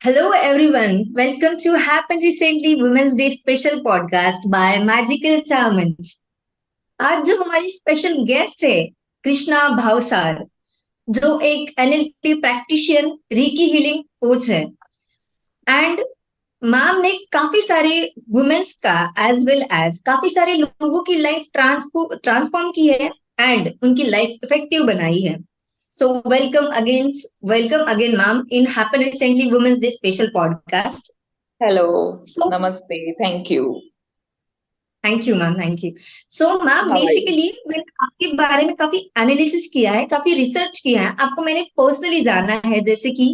Hello everyone, welcome to Happened Recently Women's Day special podcast by Magical Challenge. आज जो हमारी special guest है कृष्णा भावसार, जो एक एनएलपी प्रैक्टिशियन रीकी हीलिंग कोच है एंड मैम ने काफी सारे वुमेन्स का एज वेल एज काफी सारे लोगों की लाइफ ट्रांसफॉर्म की है एंड उनकी लाइफ इफेक्टिव बनाई है. So welcome again ma'am in happen recently women's day special podcast. Hello, so नमस्ते, thank you. Thank you ma'am, thank you. So ma'am, how are you? Basically मैंने आपके बारे में काफी एनालिसिस किया है, काफी रिसर्च किया है, आपको मैंने पर्सनली जाना है. जैसे कि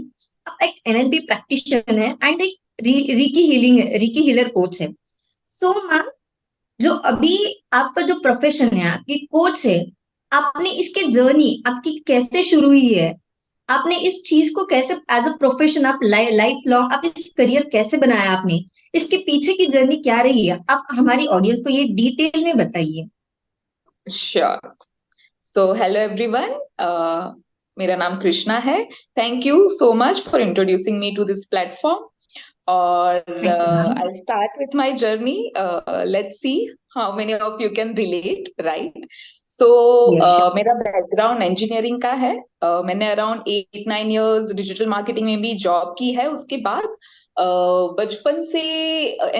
आप एक एनएलपी प्रैक्टिशनर है एंड एक रीकी हीलर कोच है. सो मैम, जो अभी आपका जो प्रोफेशन है, आपकी कोच है, आपने इसके जर्नी आपकी कैसे शुरू हुई है? आपने इस चीज को कैसे एज अ प्रोफेशन आप लाइफ लॉन्ग आप इस करियर कैसे बनाया आपने? इसके पीछे की जर्नी क्या रही है? आप हमारी ऑडियंस को ये डिटेल में बताइए. श्योर। सो हेलो एवरीवन, मेरा नाम कृष्णा है। Thank you so much for introducing me to this platform. और thank you ma'am. I start with my journey. Let's see how many of you can relate, right? So yes. मेरा background engineering का है। मैंने around 8-9 years digital marketing में भी job की है। उसके बाद बचपन से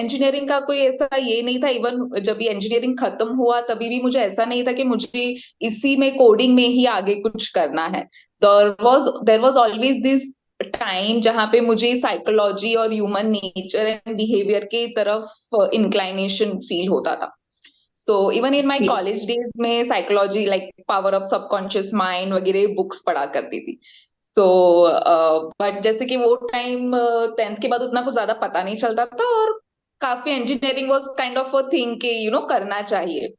इंजीनियरिंग का कोई ऐसा ये नहीं था। इवन जब ये इंजीनियरिंग खत्म हुआ तभी भी मुझे ऐसा नहीं था कि मुझे इसी में कोडिंग में ही आगे कुछ करना है। There was always this time जहाँ पे मुझे साइकोलॉजी और ह्यूमन नेचर एंड बिहेवियर के तरफ इंक्लाइनेशन फील होता था। So even in my college days में psychology like power of subconscious mind वगैरह बुक्स पढ़ा करती थी। सो बट जैसे कि वो टाइम 10th के बाद उतना कुछ ज्यादा पता नहीं चलता था, और काफी engineering was kind of a thing के करना चाहिए।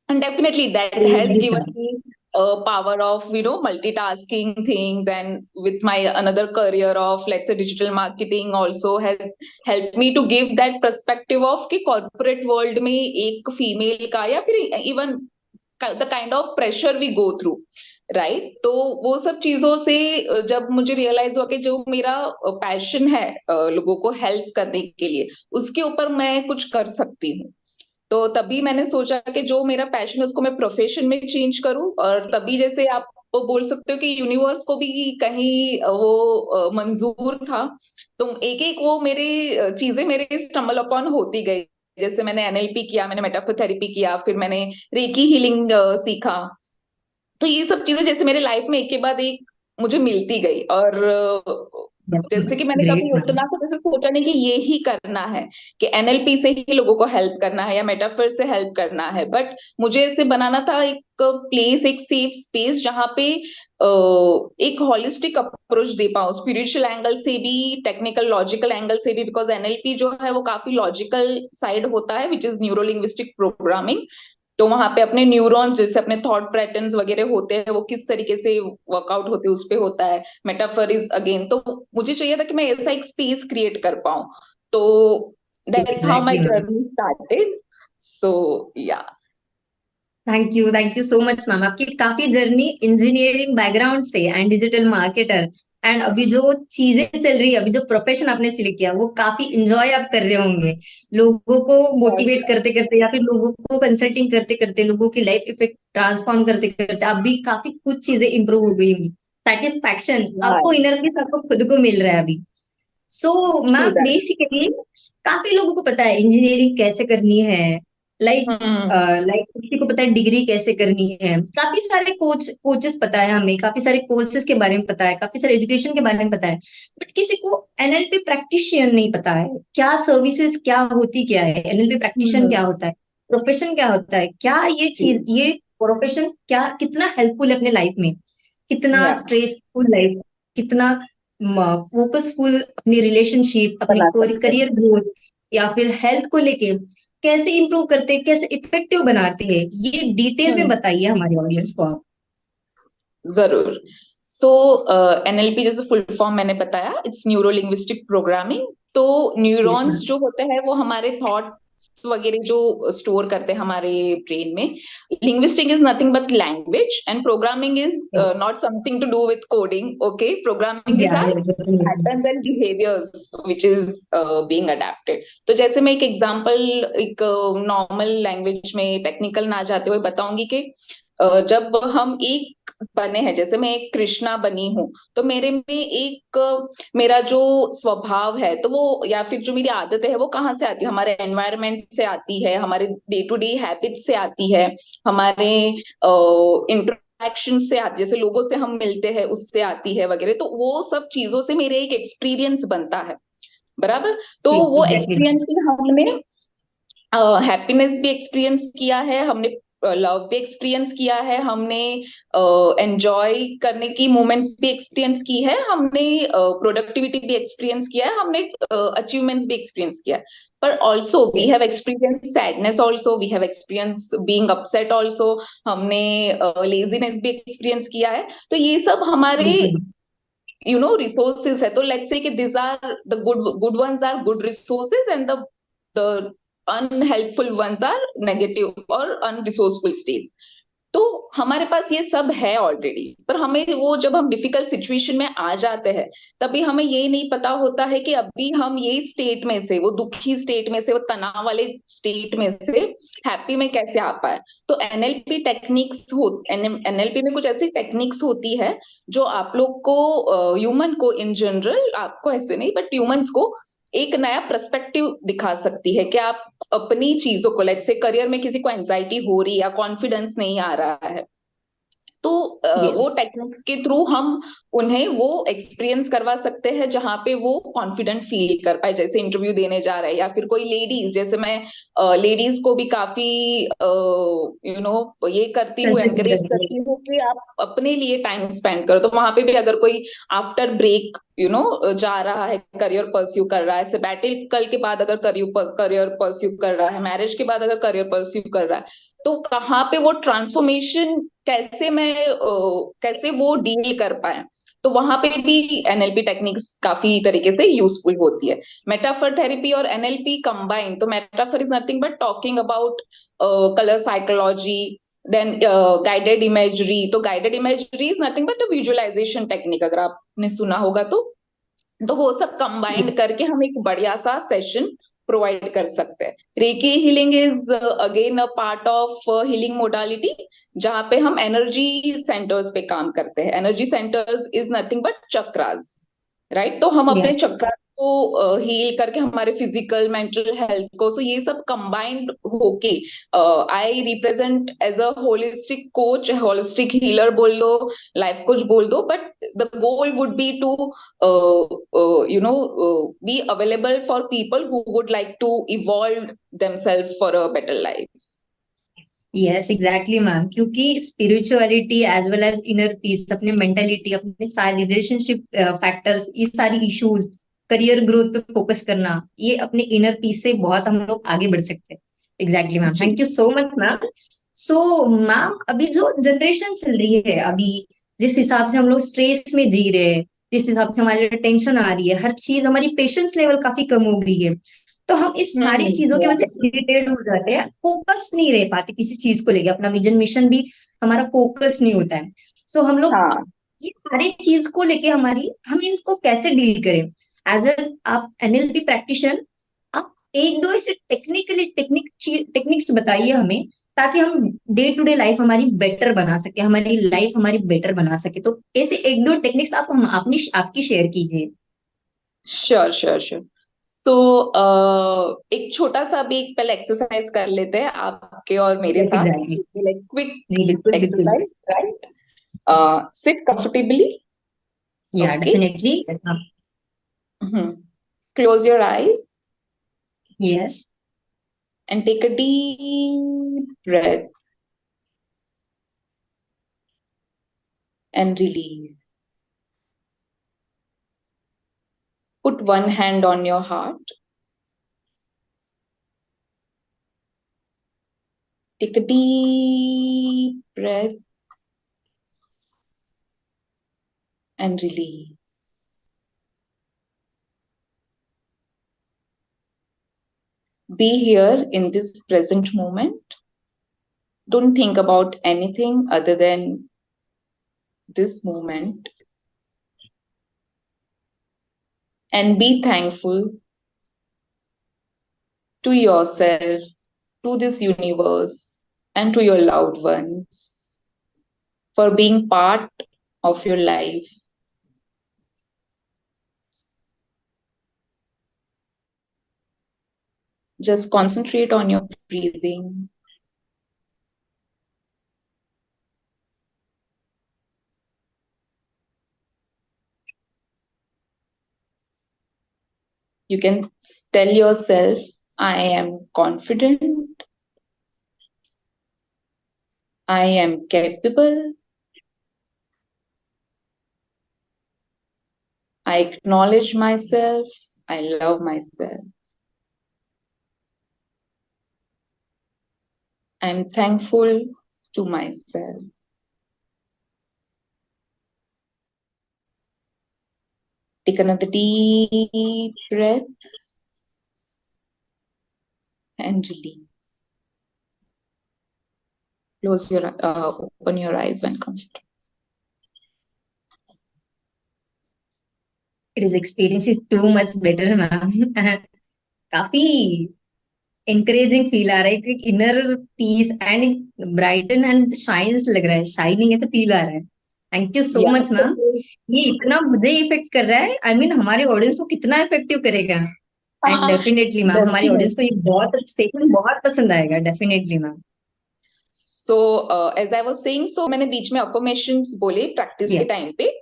And definitely that has given me a power of multitasking things, and with my another career of, let's say, digital marketing also has helped me to give that perspective of कि corporate world में एक female का या फिर even the kind of pressure we go through, right? तो वो सब चीजों से जब मुझे रियलाइज हुआ कि जो मेरा पैशन है लोगों को हेल्प करने के लिए, उसके ऊपर मैं कुछ कर सकती हूँ। तो तभी मैंने सोचा कि जो मेरा पैशन है उसको मैं प्रोफेशन में चेंज करूं। और तभी जैसे आप बोल सकते हो कि यूनिवर्स को भी कहीं वो मंजूर था। तो एक एक वो मेरे चीजें मेरे स्टम्बल अपॉन होती गई। जैसे मैंने एनएलपी किया, मैंने मेटाफर थेरेपी किया, फिर मैंने रेकी हीलिंग सीखा। तो ये सब चीजें जैसे मेरे लाइफ में एक के बाद एक मुझे मिलती गई। और जैसे कि मैंने ग्रेट कभी मैम. उतना तो जैसे सोचा नहीं कि ये ही करना है, कि एनएलपी से ही लोगों को हेल्प करना है या मेटाफर से हेल्प करना है। बट मुझे ऐसे बनाना था एक प्लेस, एक सेफ स्पेस जहाँ पे एक होलिस्टिक अप्रोच दे पाऊँ, स्पिरिचुअल एंगल से भी, टेक्निकल लॉजिकल एंगल से भी। बिकॉज एनएलपी जो है वो काफी लॉजिकल साइड होता है, which is neuro linguistic programming. तो वहां पे अपने न्यूरॉन्स, जैसे अपने थॉट पैटर्न्स वगैरह होते हैं, वो किस तरीके से वर्कआउट होते हैं उस पे होता है। मेटाफर इज अगेन, तो मुझे चाहिए था कि मैं ऐसा एक स्पेस क्रिएट कर पाऊं। तो that's how my exactly ma'am. Journey started. So yeah. Thank you so much ma'am. आपकी काफी जर्नी इंजीनियरिंग बैकग्राउंड से एंड डिजिटल मार्केटर एंड अभी जो चीजें चल रही है, अभी जो प्रोफेशन आपने सिलेक्ट किया, वो काफी इंजॉय आप कर रहे होंगे, लोगों को मोटिवेट करते करते या फिर लोगों को कंसल्टिंग करते करते, लोगों की लाइफ इफेक्ट ट्रांसफॉर्म करते करते आप भी काफी कुछ चीजें इंप्रूव हो गई होंगी. सेटिस्फैक्शन आपको इनर पीस आपको खुद को मिल रहा है अभी. So true ma'am, that. Basically काफी लोगों को पता है इंजीनियरिंग कैसे करनी है, लाइक हम्म। लाइक किसी को पता है डिग्री कैसे करनी है, काफी सारे कोचेस पता है हमें, काफी सारे कोर्सेज के बारे में पता है, काफी सारे एजुकेशन के बारे में पता है. बट किसी को एनएलपी प्रैक्टिशियन नहीं पता है. क्या सर्विसेज क्या होती क्या है, एनएलपी प्रैक्टिशियन क्या होता है, प्रोफेशन क्या होता है, क्या ये चीज, ये प्रोफेशन क्या कितना हेल्पफुल है अपने लाइफ में, कितना या स्ट्रेसफुल लाइफ, कितना फोकसफुल अपनी रिलेशनशिप, अपनी बना सकते हैं। करियर ग्रोथ या फिर हेल्थ को लेके कैसे इंप्रूव करते हैं, कैसे इफेक्टिव बनाते हैं, ये डिटेल में हम्म। बताइए हमारी ऑडियंस को आप. जरूर। सो एनएलपी जैसे फुल फॉर्म मैंने बताया, इट्स न्यूरो लिंग्विस्टिक प्रोग्रामिंग। तो यस न्यूरॉन्स मैम. जो होते हैं वो हमारे थॉट वगैरह जो स्टोर करते हैं हमारे ब्रेन में। Linguistic is nothing but language and programming is not something to do with coding. Okay, programming is या are patterns and behaviours which is being adapted. तो जैसे मैं एक एग्जांपल एक नॉर्मल लैंग्वेज में टेक्निकल ना जाते हुए बताऊंगी कि जब हम एक बने हैं, जैसे मैं एक कृष्णा बनी हूं, तो मेरे में एक मेरा जो स्वभाव है, तो वो या फिर जो मेरी आदत है वो कहाँ से आती है? हमारे एनवायरनमेंट से आती है, हमारे डे टू डे हैबिट से आती है, हमारे इंटरेक्शन से आती है, जैसे लोगों से हम मिलते हैं उससे आती है वगैरह। तो वो सब चीजों से मेरे एक एक्सपीरियंस बनता है, बराबर। तो वो एग्जैक्टली। एक्सपीरियंस में हमने हैप्पीनेस भी एक्सपीरियंस किया है, हमने लव भी एक्सपीरियंस किया है, हमने एंजॉय करने की मोमेंट्स भी एक्सपीरियंस की है, हमने प्रोडक्टिविटी भी एक्सपीरियंस किया है, हमने अचीवमेंट्स भी एक्सपीरियंस किया है। पर also we have experience sadness, also we have experience being upset, also हमने लेजीनेस भी एक्सपीरियंस किया है। तो ये सब हमारे बिल्कुल। रिसोर्सेज है। तो लेट्स से कि this are the good ones are good resources and the unhelpful ones are negative or unresourceful states. तो हमारे पास ये सब है ऑलरेडी, पर हमें वो जब हम डिफिकल्ट सिचुएशन में आ जाते हैं, तभी हमें ये नहीं पता होता है कि अभी हम ये स्टेट में से, वो दुखी स्टेट में से, वो तनाव वाले स्टेट में से हैप्पी में कैसे आ पाए। तो एनएलपी टेक्निक्स हो, एनएलपी में कुछ ऐसी टेक्निक्स होती है जो आप लोग को, ह्यूमन को इन जनरल, आपको ऐसे नहीं बट ह्यूमंस को एक नया पर्सपेक्टिव दिखा सकती है कि आप अपनी चीजों को, लेट्स से करियर में किसी को एंजाइटी हो रही है या कॉन्फिडेंस नहीं आ रहा है, तो यस। वो टेक्निक्स के थ्रू हम उन्हें वो एक्सपीरियंस करवा सकते हैं जहां पे वो कॉन्फिडेंट फील कर पाए। जैसे इंटरव्यू देने जा रहे हैं, या फिर कोई लेडीज, जैसे मैं लेडीज को भी काफी ये करती हूँ, कंसिडर एनकरेज करके। करती हूँ कि आप अपने लिए टाइम स्पेंड करो। तो वहां पे भी अगर कोई आफ्टर ब्रेक जा रहा है, करियर परस्यू कर रहा है, सबैटिकल के बाद अगर करियर परस्यू कर रहा है, मैरिज के बाद अगर करियर परस्यू कर रहा है, तो कहाँ पे वो ट्रांसफॉर्मेशन कैसे वो डील कर पाए, तो वहां पे भी एनएलपी टेक्निक्स काफी तरीके से यूजफुल होती है। मेटाफर थेरेपी और एनएलपी कंबाइन, तो metaphor is nothing but talking about colour psychology, then guided imagery. तो guided imagery is nothing but visualization technique, अगर आपने सुना होगा तो वो सब कंबाइंड करके हम एक बढ़िया सा सेशन प्रोवाइड कर सकते हैं। Recce healing is again a part of healing modality, जहां पे हम एनर्जी सेंटर्स पे काम करते हैं। Energy centres is nothing but chakras, right. तो हम या अपने चक्रा को हील करके हमारे फिजिकल मेंटल हेल्थ को, सो ये सब कंबाइंड होके I represent as a holistic coach, holistic healer बोल दो, लाइफ कोच बोल दो, but the goal would be to be available for people who would like to evolve themselves for a better life. Yes exactly ma'am, क्योंकि spirituality as well as inner peace, अपने mentality, अपने सारे relationship factors, ये सारी issues, career growth पे focus करना, ये अपने इनर पीस से बहुत हम लोग आगे बढ़ सकते हैं। एग्जैक्टली मैम, जी। Thank you so much ma'am. So ma'am, अभी जो जनरेशन चल रही है, अभी जिस हिसाब से हम लोग स्ट्रेस में जी रहे हैं, जिस हिसाब से हमारे टेंशन आ रही है, हर चीज, हमारी पेशेंस लेवल काफी कम हो गई है। तो हम इस सारी चीजों की वजह से इरिटेट हो जाते हैं, फोकस नहीं रह पाते किसी चीज को लेके, अपना विजन मिशन भी हमारा फोकस नहीं होता है। सो हम लोग हाँ। ये सारी चीज को लेके हमारी, हम इसको कैसे डील करें? एज ए आप एनएलपी प्रैक्टिशनर, आप एक दो ऐसे टेक्निक्स बताइए हमें, ताकि हम डे टू डे लाइफ हमारी बेटर बना सके, हमारी लाइफ हमारी बेटर बना सके। तो ऐसे एक दो टेक्निक्स आप हम आपने आपकी शेयर कीजिए। Sure sure sure. सो एक छोटा सा भी एक पहले एक्सरसाइज कर लेते हैं आपके और मेरे यस साथ, एग्जैक्टली। लाइक क्विक जी बिल्कुल बिल्कुल। Exercise, right. Sit comfortably. Yeah okay. Definitely. Close your eyes yes. and take a deep breath and release. Put one hand on your heart. Take a deep breath and release. Be here in this present moment. Don't think about anything other than this moment. And be thankful to yourself, to this universe, and to your loved ones for being part of your life. Just concentrate on your breathing. You can tell yourself, I am confident, I am capable, I acknowledge myself, I love myself. I am thankful to myself. Take another deep breath and release. Open your eyes when comfortable. It is experience is too much better, ma'am. काफी encouraging feel आ रहा है, एक inner peace and brighten and shines लग रहा है, shining ऐसा feel आ रहा है. Thank you so Yeah, much ma'am. ये इतना मुझे इफेक्ट कर रहा है, आई मीन हमारे ऑडियंस को कितना इफेक्टिव करेगा. एंड डेफिनेटली मैम हमारी ऑडियंस को ये बहुत स्टेटमेंट बहुत पसंद आएगा, definitely ma'am. So as I was saying, so मैंने बीच में affirmations बोले practice के time पे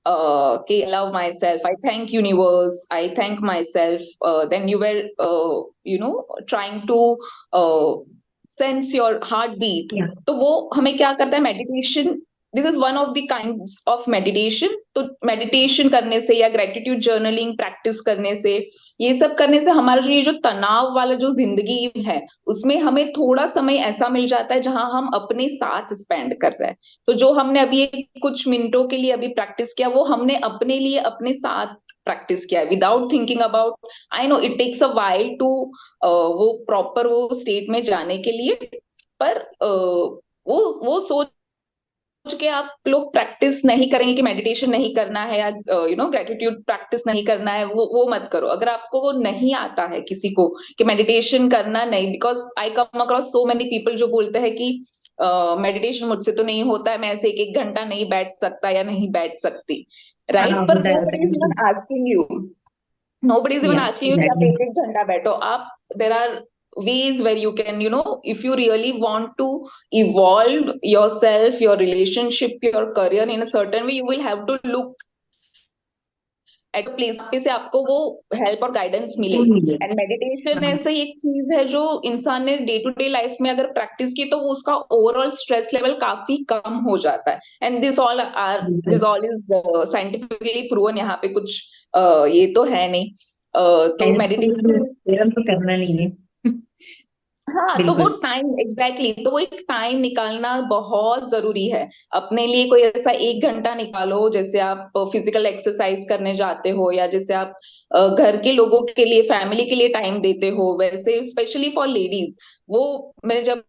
कि I love myself, I thank universe, I thank myself. Then you were trying to sense your heartbeat. तो वो हमें क्या करता है meditation. This is one of the kinds of meditation. तो meditation करने से या gratitude journaling practice करने से, ये सब करने से हमारा जो ये जो तनाव वाला जो जिंदगी है उसमें हमें थोड़ा समय ऐसा मिल जाता है जहां हम अपने साथ स्पेंड कर रहे हैं. तो जो हमने अभी कुछ मिनटों के लिए अभी प्रैक्टिस किया वो हमने अपने लिए अपने साथ प्रैक्टिस किया है without thinking about. I know it takes a while to वो प्रॉपर वो स्टेट में जाने के लिए, पर वो सोच के आप लोग प्रैक्टिस नहीं करेंगे कि मेडिटेशन नहीं करना है या ग्रेटिट्यूड प्रैक्टिस नहीं करना है, वो मत करो. अगर आपको वो नहीं आता है किसी को कि मेडिटेशन करना नहीं, because I come across so many people जो बोलते हैं कि मेडिटेशन मुझसे तो नहीं होता है, मैं ऐसे एक घंटा नहीं बैठ सकता या नहीं बैठ सकती, राइट. पर nobody is even asking you, nobody is even asking you कि आप एक घंटा बैठो. आप there are ways where you can, if you really want to evolve yourself, your relationship, your career in a certain way, you will have to look at a place पे से आपको वो हेल्प और गाइडेंस मिलेगी. And meditation ऐसा एक चीज है जो इंसान ने डे टू डे लाइफ में अगर प्रैक्टिस की तो उसका ओवरऑल स्ट्रेस लेवल काफी कम हो जाता है. And this all is scientifically proven. यहाँ पे कुछ ये तो है नहीं. तो मेडिटेशन तो करना नहीं है. हाँ, तो वो टाइम एग्जैक्टली तो वो एक टाइम निकालना बहुत जरूरी है अपने लिए. कोई ऐसा एक घंटा निकालो जैसे आप फिजिकल एक्सरसाइज करने जाते हो या जैसे आप घर के लोगों के लिए फैमिली के लिए टाइम देते हो. वैसे स्पेशली फॉर लेडीज, वो मैं जब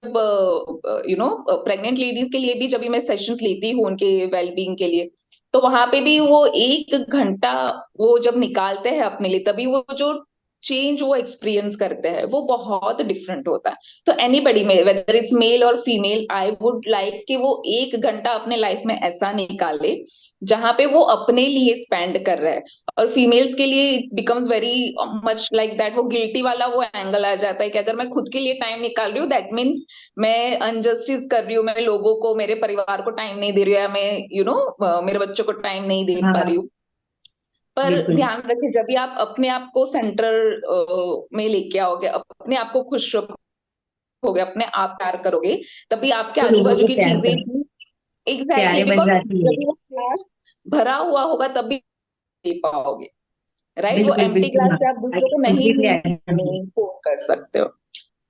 प्रेग्नेंट लेडीज के लिए भी जब मैं सेशंस लेती हूँ उनके वेलबींग के लिए, तो वहां पे भी वो एक घंटा वो जब निकालते हैं अपने लिए तभी वो जो चेंज वो एक्सपीरियंस करते हैं वो बहुत डिफरेंट होता है. तो एनीबडी में वेदर इट्स मेल और फीमेल, आई वुड लाइक कि वो एक घंटा अपने लाइफ में ऐसा निकाले जहां पे वो अपने लिए स्पेंड कर रहे हैं. और फीमेल्स के लिए it becomes very much like that, वो गिल्टी वाला वो एंगल आ जाता है कि अगर मैं खुद के लिए टाइम निकाल रही हूँ दैट मीन्स मैं अनजस्टिस कर रही हूँ, मैं लोगों को मेरे परिवार को टाइम नहीं दे रही हूँ, या मैं मेरे बच्चों को टाइम नहीं दे पा रही हूँ. पर ध्यान रखिए जब भी आप अपने आप को सेंटर में लेके आओगे, अपने आप को खुश रखोगे, अपने आप प्यार करोगे, तभी आपके आजू बाजू की चीजें एग्जैक्टली बिकॉज ग्लास भरा हुआ होगा तभी दे पाओगे, राइट. वो एम्प्टी ग्लास से आप दूसरों को नहीं फोन कर सकते हो.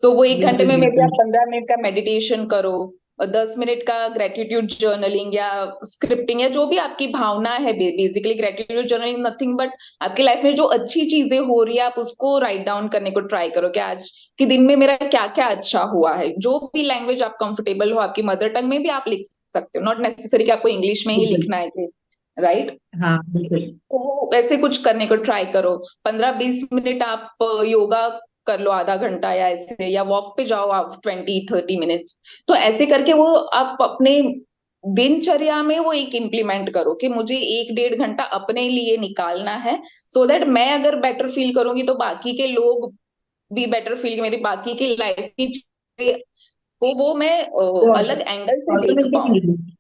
तो वो एक घंटे में मे बी आप 15 मिनट का मेडिटेशन करो, 10 मिनट का ग्रेटिट्यूड जर्नलिंग या स्क्रिप्टिंग, या जो भी आपकी भावना है, basically gratitude journaling nothing but आपकी लाइफ में जो अच्छी चीजें हो रही है आप उसको राइट डाउन करने को ट्राई करो कि आज के दिन में मेरा क्या क्या अच्छा हुआ है। जो भी लैंग्वेज आप कंफर्टेबल हो, आपकी मदर टंग में भी आप लिख सकते हो, नॉट नेसेसरी कि आपको इंग्लिश में ही बिल्कुल। लिखना है, राइट। हाँ बिल्कुल। तो वैसे कुछ करने को ट्राई करो। 15-20 मिनट आप योगा कर लो, आधा घंटा, या ऐसे, या वॉक पे जाओ आप 20-30 मिनट्स। तो ऐसे करके वो आप अपने दिनचर्या में वो एक इम्प्लीमेंट करो कि मुझे 1-1.5 घंटा अपने लिए निकालना है, सो दैट मैं अगर बेटर फील करूंगी तो बाकी के लोग भी बेटर फील, मेरी बाकी की लाइफ की चीजें को वो मैं वो अलग एंगल से देख पाऊं। ऑटोमेटिकली,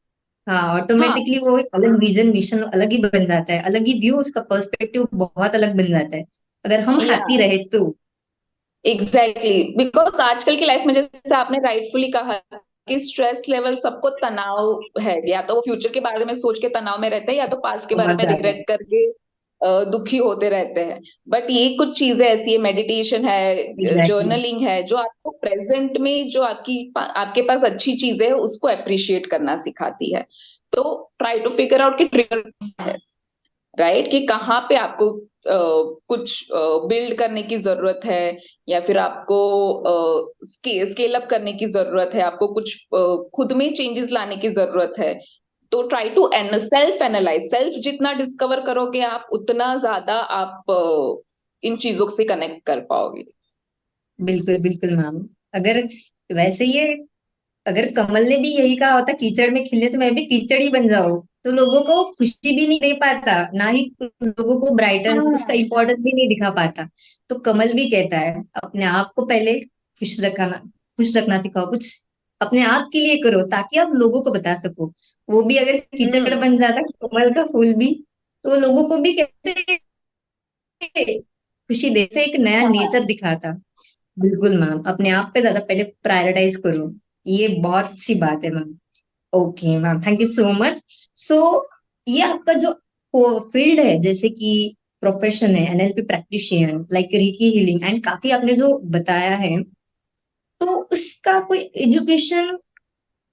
हाँ हाँ, ऑटोमेटिकली वो एक अलग विजन मिशन अलग ही बन जाता है, अलग ही व्यू, उसका पर्सपेक्टिव बहुत अलग बन जाता है अगर हम या हैप्पी रहे तो। एग्जैक्टली, बिकॉज आजकल की लाइफ में जैसे आपने राइटफुली कहा कि स्ट्रेस लेवल, सबको तनाव है, या तो वो फ्यूचर के बारे में सोच के तनाव में रहते हैं, या तो पास्ट के बारे बहुत में ज्यादा। रिग्रेट करके दुखी होते रहते हैं। बट ये कुछ चीजें ऐसी है, मेडिटेशन है, एग्जैक्टली। जर्नलिंग है, जो आपको प्रेजेंट में जो आपके पास अच्छी चीजें है उसको अप्रिशिएट करना सिखाती है। तो ट्राई टू फिगर आउट कि ट्रिगर है, राइट, कि कहाँ पे आपको कुछ बिल्ड करने की जरूरत है, या फिर आपको स्केल अप करने की जरूरत है, आपको कुछ खुद में चेंजेस लाने की जरूरत है। तो try to self analyse, self जितना डिस्कवर करोगे आप उतना ज्यादा आप इन चीजों से कनेक्ट कर पाओगे। बिल्कुल बिल्कुल मैम। अगर वैसे ये, अगर कमल ने भी यही कहा होता कीचड़ में खिलने से मैं भी कीचड़ ही बन जाऊं, तो लोगों को खुशी भी नहीं दे पाता, ना ही लोगों को ब्राइटनेस, उसका हाँ। इम्पोर्टेंस भी नहीं दिखा पाता। तो कमल भी कहता है अपने आप को पहले खुश रखना सिखाओ, कुछ अपने आप के लिए करो ताकि आप लोगों को बता सको। वो भी अगर कीचड़ हम्म। बन जाता कमल का फूल भी, तो लोगों को भी कैसे खुशी दे से एक नया हाँ। नेचर दिखाता। बिल्कुल मैम, अपने आप पे ज्यादा पहले प्रायोरिटाइज करो, ये बहुत अच्छी बात है मैम। Okay ma'am, thank you so much. So ये आपका जो फील्ड है, जैसे कि प्रोफेशन है NLP practitioner like reiki healing and काफी आपने जो बताया है, तो उसका कोई एजुकेशन,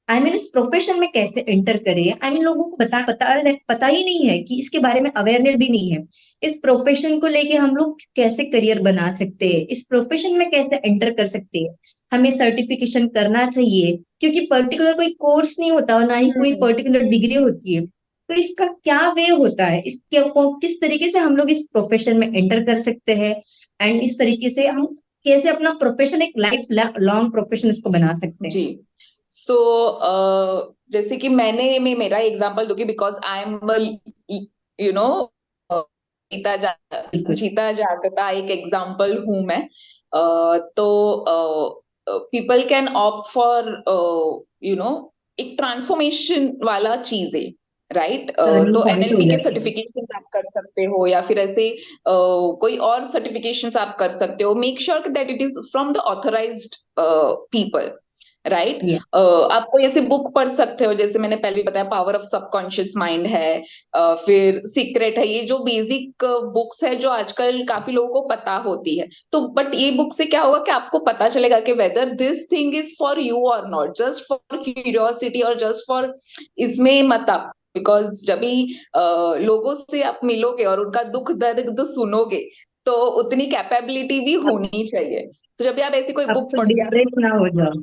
इस प्रोफेशन में कैसे एंटर करें? लोगों को पता ही नहीं है कि इसके बारे में अवेयरनेस भी नहीं है। इस प्रोफेशन को लेके हम लोग कैसे करियर बना सकते हैं, इस प्रोफेशन में कैसे एंटर कर सकते हैं? हमें सर्टिफिकेशन करना चाहिए क्योंकि पर्टिकुलर कोई कोर्स नहीं होता और ना ही कोई हम्म। पर्टिकुलर डिग्री होती है। तो इसका क्या वे होता है, इसके को किस तरीके से हम लोग इस प्रोफेशन में एंटर कर सकते हैं, एंड इस तरीके से हम कैसे अपना प्रोफेशन एक लाइफ लॉन्ग प्रोफेशन इसको बना सकते हैं? जी। सो जैसे कि मैं मेरा एग्जांपल दूंगी, because I am you know जीता जा बिल्कुल। जीता जागता एक एग्जांपल हूं मैं। तो people can opt for you know एक ट्रांसफॉर्मेशन वाला चीज है, राइट। टर्निंग तो पॉइंट हो एनएलपी के जाता है। सर्टिफिकेशन आप कर सकते हो, या फिर ऐसे कोई और सर्टिफिकेशंस आप कर सकते हो। Make sure that it is from the authorised people, right. ये आप कोई ऐसे बुक पढ़ सकते हो, जैसे मैंने पहले भी बताया, पावर ऑफ सबकॉन्शियस माइंड है, फिर सीक्रेट है, ये जो बेसिक बुक्स है जो आजकल काफी लोगों को पता होती है। तो बट ये बुक से क्या होगा कि आपको पता चलेगा कि whether this thing is for you और नॉट, जस्ट फॉर क्यूरियोसिटी और जस्ट फॉर, इसमें मत आप, बिकॉज जब भी लोगों से आप मिलोगे और उनका दुख दर्द सुनोगे, तो उतनी कैपेबिलिटी भी अब होनी चाहिए। तो जब भी आप ऐसी कोई अब बुक तो पढ़ो, या डिप्रेस ना हो जाओ।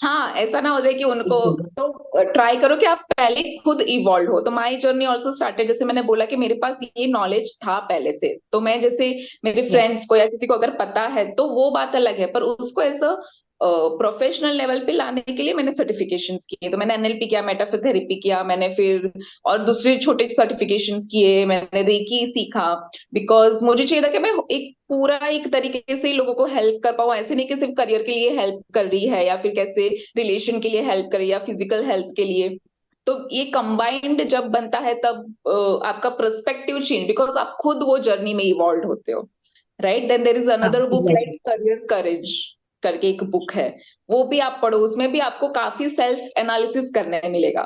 हाँ, ऐसा ना हो जाए कि उनको, बिल्कुल। तो ट्राई करो कि आप पहले खुद इवॉल्व हो। तो माई जर्नी ऑल्सो स्टार्टेड, जैसे मैंने बोला कि मेरे पास ये नॉलेज था पहले से, तो मैं जैसे मेरे या फ्रेंड्स को या किसी को अगर पता है तो वो बात अलग है, पर उसको ऐसा प्रोफेशनल लेवल पे लाने के लिए मैंने सर्टिफिकेशंस किए। तो मैंने एनएलपी किया, मेटाफिजियोथेरेपी किया मैंने, फिर और दूसरे छोटे सर्टिफिकेशंस किए मैंने, रेकी सीखा, बिकॉज मुझे चाहिए था कि मैं एक पूरा एक तरीके से लोगों को हेल्प कर पाऊं। ऐसे नहीं कि सिर्फ करियर के लिए हेल्प कर रही है, या फिर कैसे रिलेशन के लिए हेल्प कर रही है, या फिजिकल हेल्थ के लिए। तो ये कंबाइंड जब बनता है तब आपका पर्सपेक्टिव चेंज, बिकॉज आप खुद वो जर्नी में इवॉल्व होते हो, राइट। देन देर इज हाँ another book like exactly. Career courage करके एक बुक है, वो भी आप पढ़ो, उसमें भी आपको काफी सेल्फ एनालिसिस करने मिलेगा।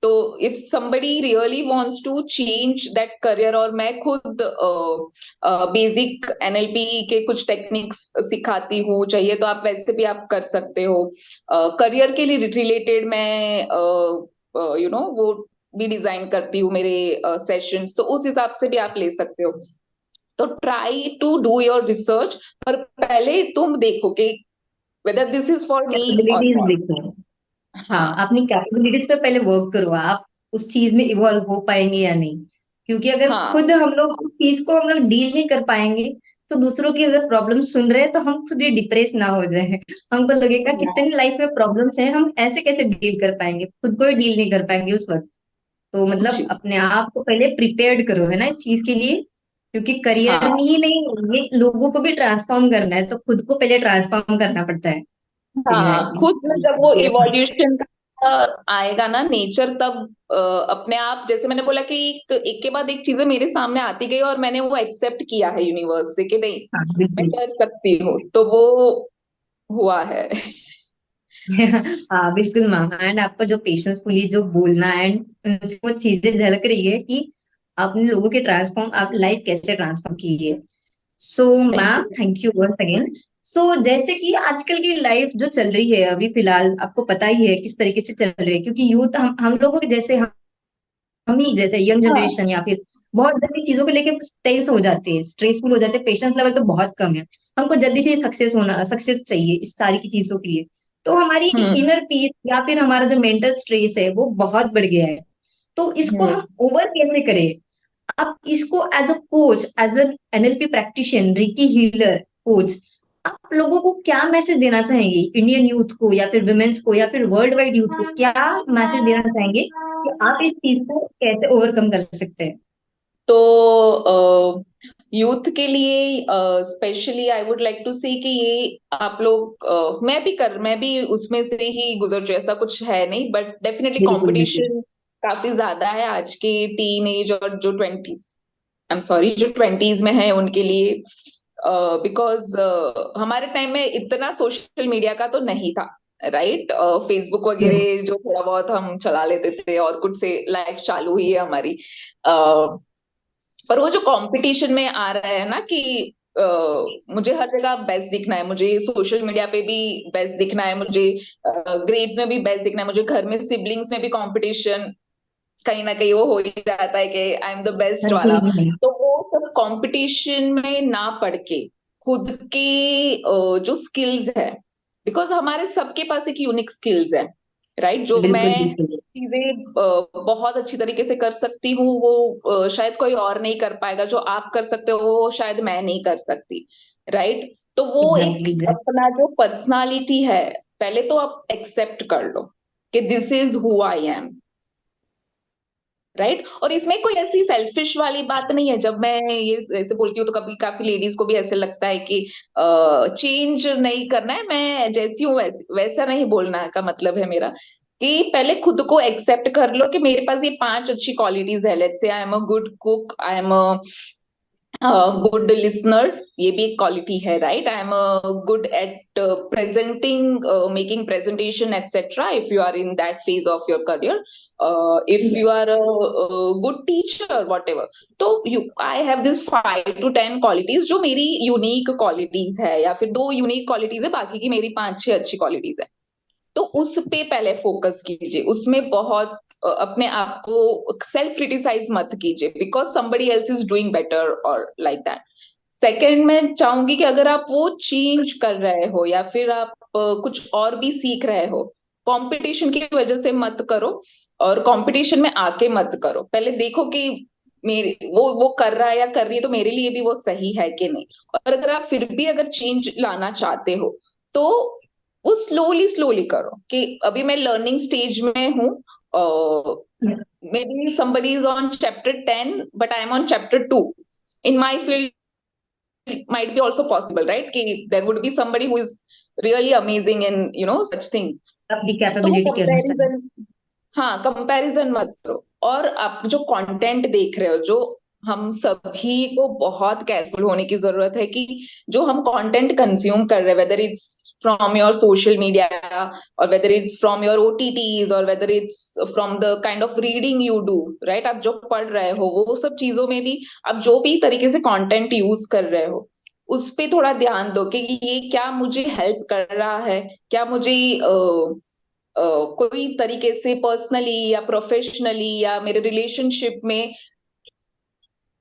तो if somebody really wants to change that career, और मैं खुद बेसिक एनएलपी के कुछ टेक्निक्स सिखाती हूँ, चाहिए तो आप वैसे भी आप कर सकते हो। करियर के लिए रिलेटेड मैं वो भी डिजाइन करती हूँ मेरे सेशंस, तो उस हिसाब से भी आप ले सकते हो। तो try to do your research, पर पहले तुम देखो कि whether this is for me or capabilities not. देखो। हाँ, हाँ अपनी कैपेबिलिटीज पे पहले वर्क करो, आप उस चीज में इवॉल्व हो पाएंगे या नहीं। क्योंकि अगर हाँ खुद हम लोग उस चीज को हम लोग डील नहीं कर पाएंगे, तो दूसरों की अगर प्रॉब्लम सुन रहे हैं तो हम खुद ही डिप्रेस ना हो जाए। हमको लगेगा कितनी लाइफ में प्रॉब्लम्स हैं, हम ऐसे कैसे डील कर पाएंगे, खुद को ही डील नहीं कर पाएंगे उस वक्त। तो मतलब जी, अपने आप को पहले प्रिपेयर्ड करो, है ना, इस चीज के लिए। क्योंकि करियर हाँ ही नहीं, ये लोगों को भी ट्रांसफॉर्म करना है, तो खुद को पहले ट्रांसफॉर्म करना पड़ता है। हाँ, एग्जैक्टली। खुद में जब वो इवोल्यूशन का आएगा ना नेचर, तब अपने आप, जैसे मैंने बोला कि एक के बाद एक चीजें मेरे सामने आती गई और मैंने वो एक्सेप्ट किया है यूनिवर्स से कि नहीं, हाँ मैं बिल्कुल। कर सकती हूँ, तो वो हुआ है। हाँ बिल्कुल मैम, एंड आपका जो पेशेंसफुली जो बोलना एंड वो चीजें झलक रही है कि आपने लोगों के ट्रांसफॉर्म, आप लाइफ कैसे ट्रांसफॉर्म की है। So thank ma'am, you. Thank you once again. So जैसे कि आजकल की लाइफ जो चल रही है अभी फिलहाल, आपको पता ही है किस तरीके से चल रही है, क्योंकि यूथ हम लोगों के जैसे, हम ही जैसे यंग हाँ जनरेशन या फिर बहुत जल्दी चीजों को लेके टेंस हो जाते हैं, स्ट्रेसफुल हो जाते हैं, पेशेंस लेवल तो बहुत कम है। हमको जल्दी से सक्सेस चाहिए इस सारी की चीजों के लिए। तो हमारी हम्म इनर पीस या फिर हमारा जो मेंटल स्ट्रेस है वो बहुत बढ़ गया है। तो इसको हम्म हम ओवर कैसे करें? आप इसको as a coach, as an NLP practitioner, reiki healer coach, आप लोगों को क्या मैसेज देना चाहेंगे, इंडियन यूथ को या फिर वुमेन्स को या फिर वर्ल्ड वाइड यूथ को क्या मैसेज देना चाहेंगे कि आप इस चीज को कैसे ओवरकम कर सकते हैं? तो यूथ के लिए specially I would like to say कि ये आप लोग, मैं भी उसमें से ही गुजर चुकी, ऐसा कुछ है नहीं, बट डेफिनेटली बिल्कुल बिल्कुल। कंपटीशन काफी ज्यादा है आज के टीन एज और जो ट्वेंटीज, आई एम सॉरी, जो ट्वेंटीज में है उनके लिए। बिकॉज हमारे टाइम में इतना सोशल मीडिया का तो नहीं था, राइट। फेसबुक वगैरह जो थोड़ा बहुत हम चला लेते थे और कुछ से लाइफ चालू हुई है हमारी। पर वो जो कंपटीशन में आ रहा है ना कि मुझे हर जगह बेस्ट दिखना है, मुझे सोशल मीडिया पे भी बेस्ट दिखना है, मुझे ग्रेड्स में भी बेस्ट दिखना है, मुझे घर में सिबलिंग्स में भी कंपटीशन कहीं ना कहीं वो हो ही जाता है कि आई एम द बेस्ट हर वाला। चीज में। तो वो सब कंपटीशन में ना पड़ के खुद की जो स्किल्स है, बिकॉज हमारे सबके पास एक यूनिक स्किल्स है, राइट। जो बिल्कुल मैं बिल्कुल। चीजें बहुत अच्छी तरीके से कर सकती हूँ, वो शायद कोई और नहीं कर पाएगा, जो आप कर सकते हो वो शायद मैं नहीं कर सकती, राइट। तो वो एक एग्जैक्टली एग्जैक्ट। अपना जो पर्सनालिटी है, पहले तो आप एक्सेप्ट कर लो कि this is who I am, right. और इसमें कोई ऐसी सेल्फिश वाली बात नहीं है। जब मैं ये ऐसे बोलती हूँ तो कभी काफी लेडीज को भी ऐसे लगता है कि चेंज नहीं करना है, मैं जैसी हूँ वैसा नहीं बोलना का मतलब है मेरा, कि पहले खुद को एक्सेप्ट कर लो कि मेरे पास ये 5 अच्छी क्वालिटीज है। Let's say I am a good cook, I am a good listener, ये भी एक क्वालिटी है, right. I am good at presenting, making presentation etcetera, if you are in that phase of your career, if you are a good teacher, whatever. तो you I have this 5 to 10 qualities जो मेरी unique qualities है, या फिर 2 unique qualities है, बाकी की मेरी 5-6 अच्छी क्वालिटीज है। तो उस पे पहले फोकस कीजिए, उसमें बहुत अपने आप को सेल्फ क्रिटिसाइज मत कीजिए because somebody else is doing better और लाइक दैट। सेकंड, मैं चाहूंगी कि अगर आप वो चेंज कर रहे हो या फिर आप कुछ और भी सीख रहे हो, कंपटीशन की वजह से मत करो, और कंपटीशन में आके मत करो। पहले देखो कि मेरे वो कर रहा है या कर रही है तो मेरे लिए भी वो सही है कि नहीं। और अगर आप फिर भी अगर चेंज लाना चाहते हो, तो वो स्लोली स्लोली करो कि अभी मैं लर्निंग स्टेज में हूँ, may be somebody is on chapter 10 but I am on chapter 2 in my field, might be also possible, right, कि there would be somebody who is really amazing in such things। अपनी तो वो capability के अनुसार। Comparison, हाँ comparison मत करो। और आप जो कंटेंट देख रहे हो, जो हम सभी को बहुत केयरफुल होने की जरूरत है कि जो हम कंटेंट कंज्यूम कर रहे हैं, whether it's from your social media, or whether it's from your OTTs, or whether it's from the kind of reading you do, right? आप जो पढ़ रहे हो वो सब चीजों में भी आप जो भी तरीके से कंटेंट यूज कर रहे हो उस पे थोड़ा ध्यान दो कि ये क्या मुझे हेल्प कर रहा है, क्या मुझे कोई तरीके से पर्सनली या प्रोफेशनली या मेरे रिलेशनशिप में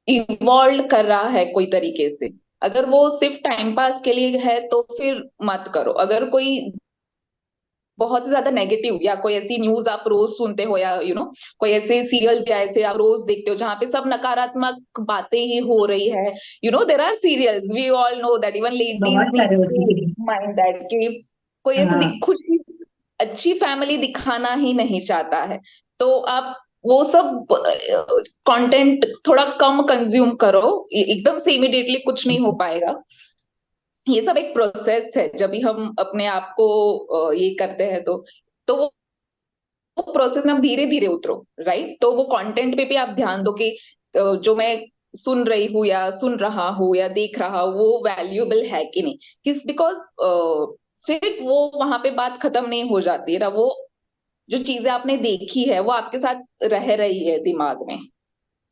इवॉल्व कर रहा है कोई तरीके से। अगर वो सिर्फ टाइम पास के लिए है तो फिर मत करो। अगर कोई बहुत ज्यादा नेगेटिव या कोई ऐसी न्यूज आप रोज सुनते हो, या कोई ऐसे सीरियल्स या ऐसे आप रोज देखते हो जहाँ पे सब नकारात्मक बातें ही हो रही है, there are serials, we all know that, even ladies बहुत नीड सारे टू होती है। माइंड दैट कि कोई ऐसे हाँ खुशी अच्छी फैमिली दिखाना ही नहीं चाहता है। तो आप वो सब कंटेंट थोड़ा कम कंज्यूम करो। एकदम से इमिडिएटली कुछ नहीं हो पाएगा। ये सब एक प्रोसेस है। जब भी हम अपने आप को ये करते हैं तो वो प्रोसेस में आप धीरे धीरे उतरो, राइट? तो वो कंटेंट पे भी आप ध्यान दो कि जो मैं सुन रही हूँ या सुन रहा हूँ या देख रहा हूँ वो वैल्यूएबल है कि नहीं। किस बिकॉज सिर्फ वो वहां पे बात खत्म नहीं हो जाती है ना। वो जो चीजें आपने देखी है वो आपके साथ रह रही है दिमाग में,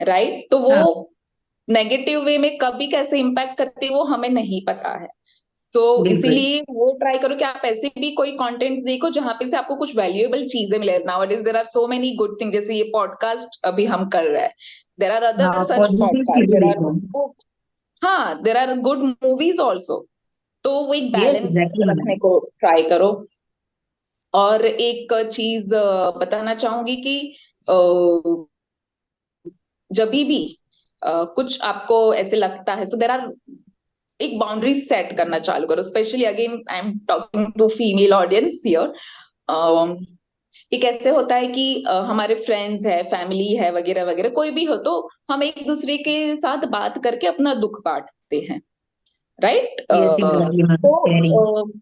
राइट? तो वो हाँ नेगेटिव वे में कभी कैसे इम्पैक्ट करती है वो हमें नहीं पता है। सो बिल्कुल। इसीलिए वो ट्राई करो कि आप ऐसे भी कोई कंटेंट देखो जहां पे से आपको कुछ वैल्यूएबल चीजें मिले। Now it is there are so many good thing, जैसे ये पॉडकास्ट अभी हम कर रहे हैं, देर आर अदर हाँ सच पॉजिटिव पॉडकास्ट, चीजें देर आर देखो। बुक्स, हाँ there are good movies also. तो वो एक यस बैलेंस एग्जैक्टली रखने मैम। को ट्राई करो। और एक चीज बताना चाहूंगी कि अ, जब भी कुछ आपको ऐसे लगता है, सो देर आर एक बाउंड्री सेट करना चालू करो। Specially again I am talking to female audience here. ये कैसे होता है कि हमारे फ्रेंड्स है, फैमिली है, वगैरह वगैरह कोई भी हो, तो हम एक दूसरे के साथ बात करके अपना दुख बांटते हैं, राइट? यस एग्जैक्टली मैम तो कह रही।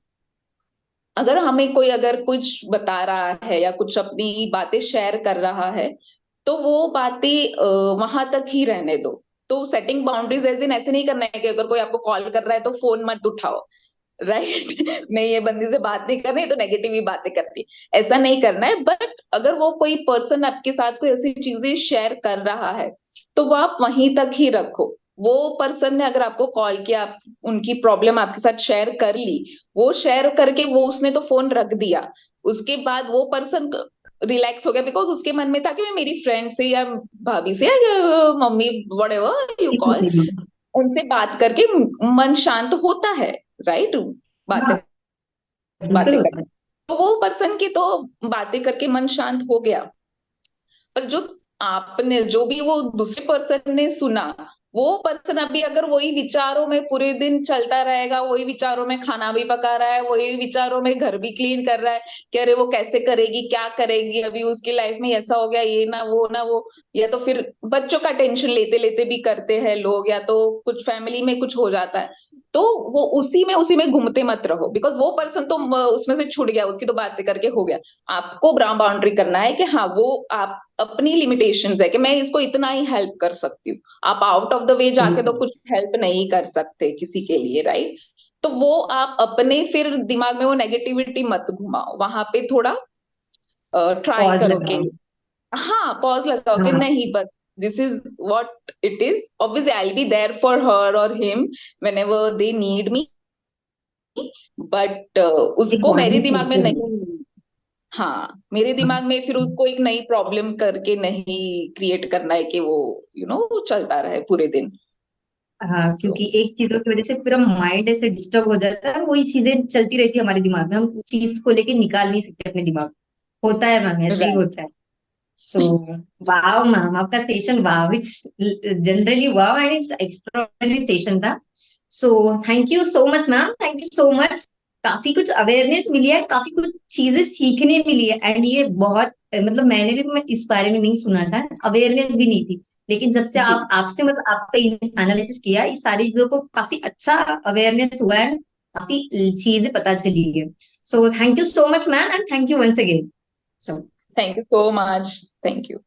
अगर हमें कोई अगर कुछ बता रहा है या कुछ अपनी बातें शेयर कर रहा है तो वो बातें वहां तक ही रहने दो। तो सेटिंग बाउंड्रीज ऐसे ऐसे नहीं करना है कि अगर कोई आपको कॉल कर रहा है तो फोन मत उठाओ, राइट? नहीं, ये बंदी से बात नहीं करनी तो नेगेटिव ही बातें करती, ऐसा नहीं करना है। बट अगर वो कोई पर्सन आपके साथ कोई ऐसी चीजें शेयर कर रहा है तो वो आप वहीं तक ही रखो। वो पर्सन ने अगर आपको कॉल किया, आप उनकी प्रॉब्लम आपके साथ शेयर कर ली, वो शेयर करके वो उसने तो फोन रख दिया, उसके बाद वो पर्सन रिलैक्स हो गया बिकॉज उसके मन में था कि मैं मेरी फ्रेंड से या भाभी से या मम्मी व्हाटएवर यू कॉल, उनसे बात करके मन शांत होता है, राइट? बातें हाँ बिल्कुल बातें होता करके है। तो वो पर्सन की तो बातें करके मन शांत हो गया। पर जो आपने जो भी वो दूसरे पर्सन ने सुना, वो पर्सन अभी अगर वही विचारों में पूरे दिन चलता रहेगा, वही विचारों में खाना भी पका रहा है, वही विचारों में घर भी क्लीन कर रहा है कि अरे वो कैसे करेगी, क्या करेगी, अभी उसकी लाइफ में ऐसा हो गया, ये ना वो ना वो, या तो फिर बच्चों का टेंशन लेते लेते भी करते हैं लोग, या तो कुछ फैमिली में कुछ हो जाता है, तो वो उसी में घूमते मत रहो। बिकॉज वो पर्सन तो उसमें से छूट गया, उसकी तो बातें करके हो गया। आपको बाउंड्री करना है कि हाँ वो आप अपनी लिमिटेशंस है कि मैं इसको इतना ही हेल्प कर सकती हूँ। आप आउट ऑफ द वे जाके तो बिल्कुल। कुछ हेल्प नहीं कर सकते किसी के लिए, राइट? तो वो आप अपने फिर दिमाग में वो नेगेटिविटी मत घुमाओ, वहां पे थोड़ा ट्राई पॉज करो कि लगाओ। हाँ पॉज लगाओ कि हाँ नहीं, बस this is what it is. Obviously I will be there for her और him whenever they need me, but एक उसको मेरे बाउंड्री दिमाग सेट में करो। नहीं, हाँ मेरे दिमाग में फिर उसको एक नई प्रॉब्लम करके नहीं क्रिएट करना है कि वो चलता रहे पूरे दिन। हाँ सो क्योंकि एक चीजों की वजह से पूरा माइंड ऐसे डिस्टर्ब हो जाता है, वही चीजें चलती रहती है हमारे दिमाग में, हम उस चीज को लेके निकाल नहीं सकते अपने दिमाग। होता है मैम, ऐसे ही राइट। होता है। सो वाव मैम, आपका session wow, it's generally wow and it's extraordinary session था। So thank you so much ma'am, thank you so much. काफी कुछ अवेयरनेस मिली है, काफी कुछ चीजें सीखने मिली है, एंड ये बहुत मतलब मैंने भी मैं इस बारे में नहीं सुना था, अवेयरनेस भी नहीं थी। लेकिन जब से जी, आप आपसे मतलब आपका एनालिसिस किया इस सारी चीजों को, काफी अच्छा अवेयरनेस हुआ है, काफी चीजें पता चली है। So thank you so much ma'am, and thank you once again. So thank you so much, thank you.